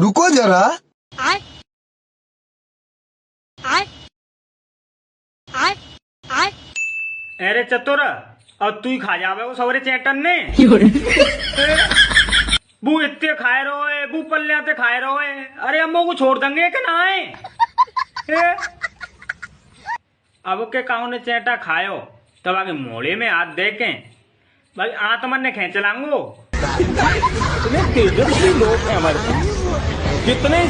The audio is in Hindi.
रुको जरा। अरे चतुर, अब तू ही खा जावे वो सवरे चेटन ने। बू इतने खाए रहो है, बू पल्ले खाए रहो है। अरे अम्मो को छोड़ देंगे कि ना है। अब के काऊ ने चेटा खायो तब आगे मोड़े में हाथ देके भाई आत्मन ने खेच लांगो। इतने तेजस्वी लोग हैं हमारे पास, जितने